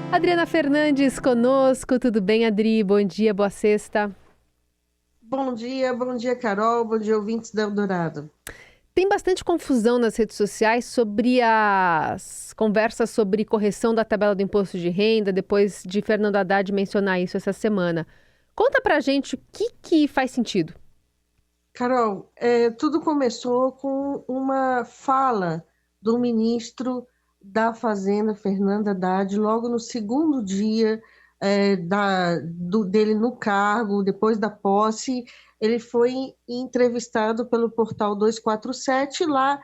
Adriana Fernandes conosco, tudo bem, Adri? Bom dia, boa sexta. Bom dia, Carol, bom dia, ouvintes da Eldorado. Tem bastante confusão nas redes sociais sobre as conversas sobre correção da tabela do imposto de renda, depois de Fernando Haddad mencionar isso essa semana. Conta pra gente o que faz sentido. Carol, tudo começou com uma fala do ministro da Fazenda, Fernando Haddad, logo no segundo dia dele no cargo, depois da posse. Ele foi entrevistado pelo portal 247. Lá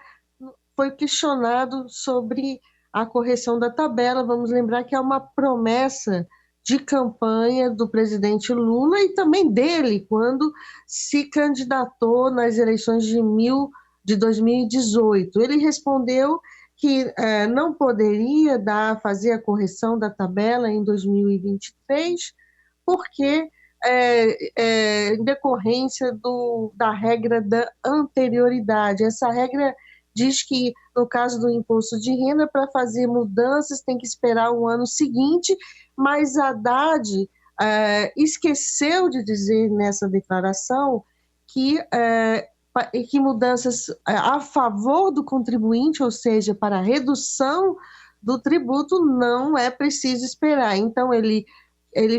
foi questionado sobre a correção da tabela. Vamos lembrar que é uma promessa de campanha do presidente Lula e também dele, quando se candidatou nas eleições de 2018. Ele respondeu que não poderia fazer a correção da tabela em 2023, porque em decorrência da regra da anterioridade. Essa regra diz que, no caso do imposto de renda, para fazer mudanças tem que esperar o ano seguinte, mas Haddad esqueceu de dizer nessa declaração que mudanças a favor do contribuinte, ou seja, para a redução do tributo, não é preciso esperar. Então, ele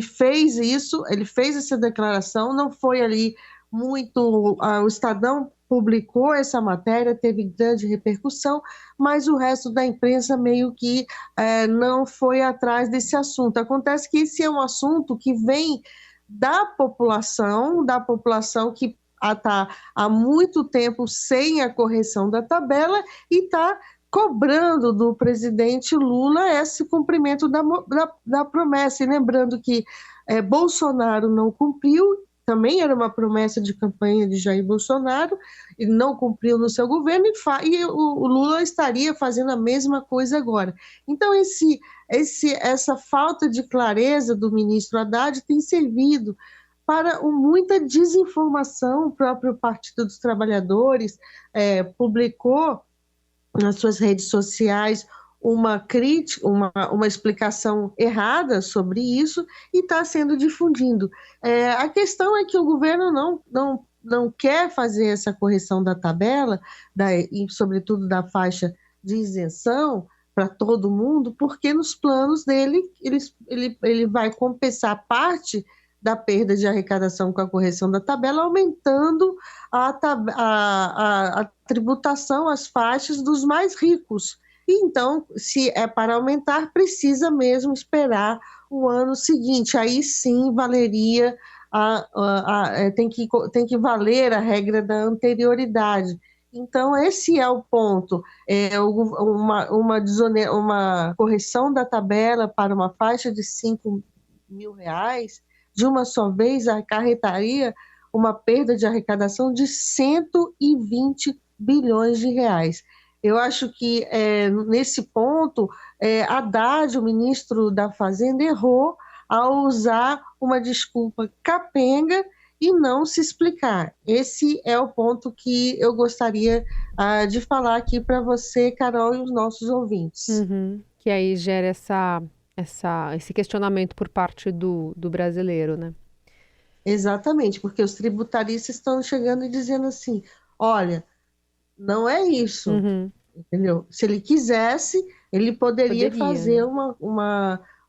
fez isso, ele fez essa declaração, não foi ali muito. O Estadão publicou essa matéria, teve grande repercussão, mas o resto da imprensa meio que não foi atrás desse assunto. Acontece que esse é um assunto que vem da população que está há muito tempo sem a correção da tabela e está cobrando do presidente Lula esse cumprimento da promessa. E lembrando que Bolsonaro não cumpriu, também era uma promessa de campanha de Jair Bolsonaro, e não cumpriu no seu governo, e o Lula estaria fazendo a mesma coisa agora. Então, essa falta de clareza do ministro Haddad tem servido para muita desinformação. O próprio Partido dos Trabalhadores publicou nas suas redes sociais uma crítica, uma explicação errada sobre isso e está sendo difundido. A questão é que o governo não quer fazer essa correção da tabela, e sobretudo da faixa de isenção para todo mundo, porque nos planos dele ele vai compensar parte da perda de arrecadação com a correção da tabela, aumentando a tributação às faixas dos mais ricos. E então, se é para aumentar, precisa mesmo esperar o ano seguinte. Aí sim valeria, tem que valer a regra da anterioridade. Então, esse é o ponto. Uma correção da tabela para uma faixa de R$ 5.000, de uma só vez, acarretaria uma perda de arrecadação de 120 bilhões de reais. Eu acho que, nesse ponto, Haddad, o ministro da Fazenda, errou ao usar uma desculpa capenga e não se explicar. Esse é o ponto que eu gostaria de falar aqui para você, Carol, e os nossos ouvintes. Uhum. Que aí gera esse questionamento por parte do brasileiro, né? Exatamente, porque os tributaristas estão chegando e dizendo assim: olha, não é isso, Uhum. entendeu? Se ele quisesse, ele poderia Poderia, fazer né?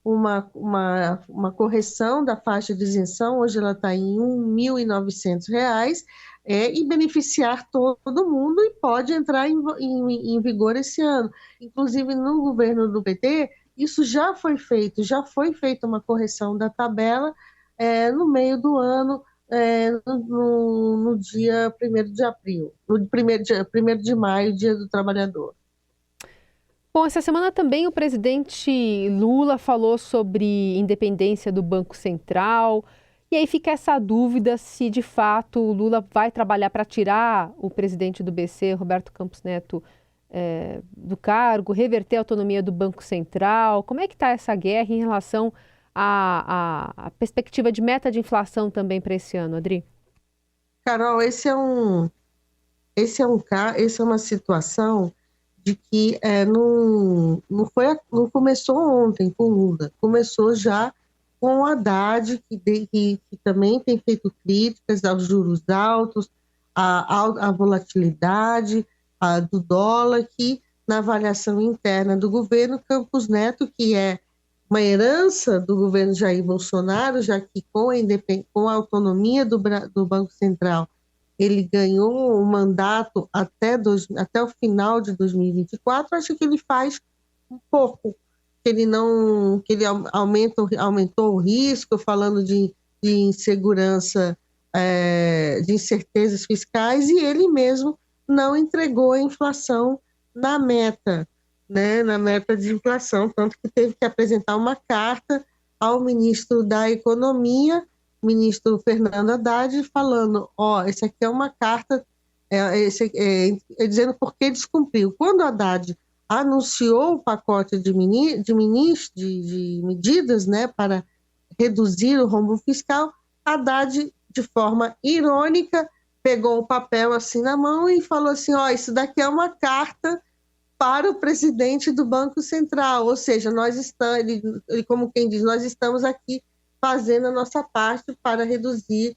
uma correção da faixa de isenção. Hoje ela está em R$ 1.900, e beneficiar todo mundo, e pode entrar em vigor esse ano. Inclusive, no governo do PT, isso já foi feita uma correção da tabela no meio do ano, no dia 1º de abril, no 1º de maio, Dia do Trabalhador. Bom, essa semana também o presidente Lula falou sobre independência do Banco Central. E aí fica essa dúvida se de fato o Lula vai trabalhar para tirar o presidente do BC, Roberto Campos Neto, do cargo, reverter a autonomia do Banco Central. Como é que está essa guerra em relação à perspectiva de meta de inflação também para esse ano, Adri? Carol, essa é uma situação de que não começou ontem com Lula, começou já com o Haddad, que também tem feito críticas aos juros altos, à volatilidade do dólar, que na avaliação interna do governo, Campos Neto, que é uma herança do governo Jair Bolsonaro, já que com a autonomia do Banco Central, ele ganhou um mandato até o final de 2024, acho que ele faz um pouco, que ele aumentou o risco, falando de insegurança, de incertezas fiscais, e ele mesmo não entregou a inflação na meta, né, na meta de inflação, tanto que teve que apresentar uma carta ao ministro da Economia, ministro Fernando Haddad, falando, essa aqui é uma carta dizendo por que descumpriu. Quando Haddad anunciou o pacote de medidas, né, para reduzir o rombo fiscal, Haddad, de forma irônica, pegou o papel assim na mão e falou assim, isso daqui é uma carta para o presidente do Banco Central, ou seja, ele, como quem diz, nós estamos aqui fazendo a nossa parte para reduzir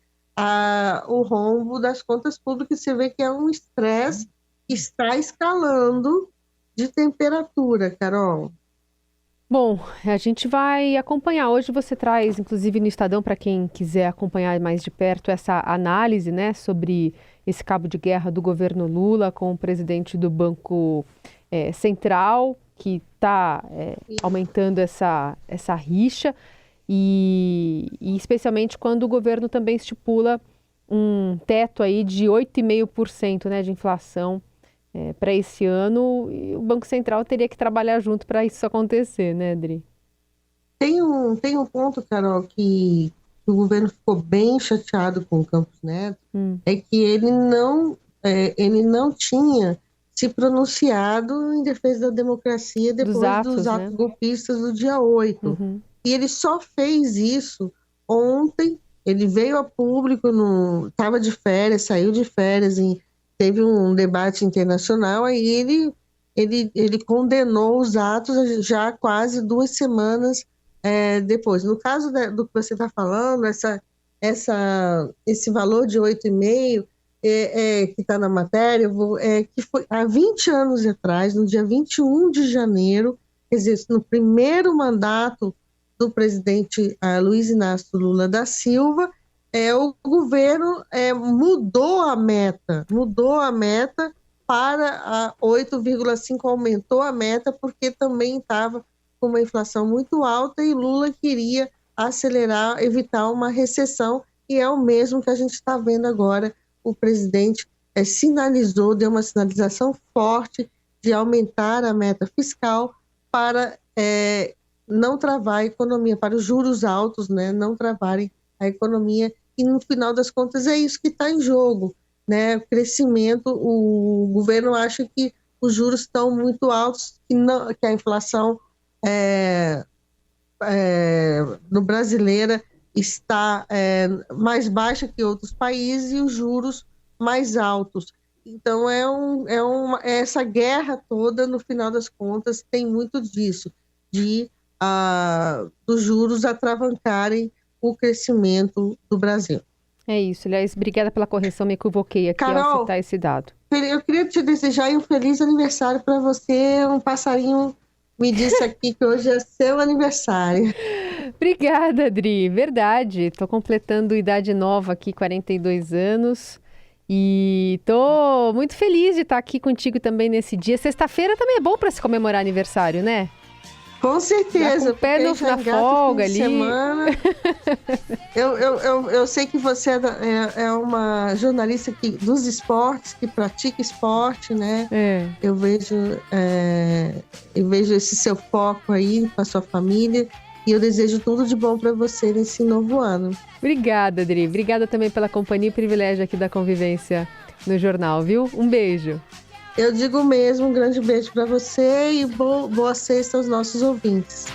o rombo das contas públicas. Você vê que é um estresse que está escalando de temperatura, Carol. Bom, a gente vai acompanhar. Hoje você traz, inclusive no Estadão, para quem quiser acompanhar mais de perto, essa análise, né, sobre esse cabo de guerra do governo Lula com o presidente do Banco Central, que está aumentando essa rixa. E especialmente quando o governo também estipula um teto aí de 8,5%, né, de inflação para esse ano, e o Banco Central teria que trabalhar junto para isso acontecer, né, Adri? Tem um ponto, Carol, que o governo ficou bem chateado com o Campos Neto, é que ele não tinha se pronunciado em defesa da democracia depois dos atos golpistas do dia 8. E ele só fez isso ontem. Ele veio a público, estava de férias, saiu de férias, teve um debate internacional, aí ele condenou os atos já quase 2 semanas depois. No caso do que você está falando, esse valor de 8,5 que está na matéria, que foi há 20 anos atrás, no dia 21 de janeiro, quer dizer, no primeiro mandato do presidente Luiz Inácio Lula da Silva, o governo mudou a meta para 8,5, aumentou a meta porque também estava com uma inflação muito alta e Lula queria acelerar, evitar uma recessão, e é o mesmo que a gente está vendo agora. O presidente deu uma sinalização forte de aumentar a meta fiscal para não travar a economia, para os juros altos, né, não travarem a economia, e no final das contas é isso que está em jogo, né, o crescimento. O governo acha que os juros estão muito altos, que a inflação no brasileira está mais baixa que outros países e os juros mais altos. Então essa guerra toda, no final das contas, tem muito disso, dos juros atravancarem o crescimento do Brasil. É isso. Aliás, obrigada pela correção, me equivoquei aqui, Carol, ao citar esse dado. Eu queria te desejar um feliz aniversário para você. Um passarinho me disse aqui que hoje é seu aniversário. Obrigada, Adri. Verdade. Estou completando idade nova aqui, 42 anos. E estou muito feliz de estar aqui contigo também nesse dia. Sexta-feira também é bom para se comemorar aniversário, né? Com certeza. Com o pé na folga ali. Semana. Eu sei que você é uma jornalista dos esportes, que pratica esporte, né? Eu vejo esse seu foco aí com a sua família. E eu desejo tudo de bom para você nesse novo ano. Obrigada, Adri. Obrigada também pela companhia e privilégio aqui da convivência no jornal, viu? Um beijo. Eu digo mesmo, um grande beijo para você e boa sexta aos nossos ouvintes.